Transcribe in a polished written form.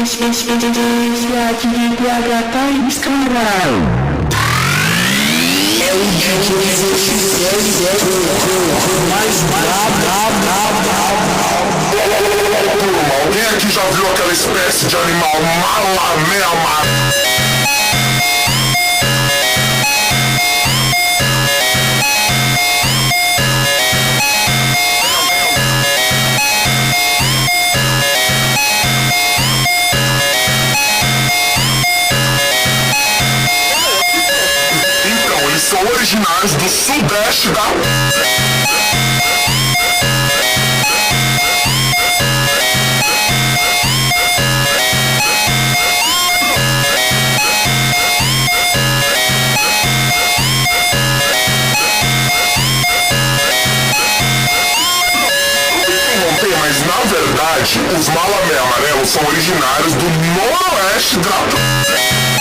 aqui de BH País, caralho. É o DJ mais brabo. Alguém aqui já viu aquela espécie de animal malame amarelo? Então, eles são originários do sudeste da... Mas na verdade, os malame amarelos são originários do noroeste da...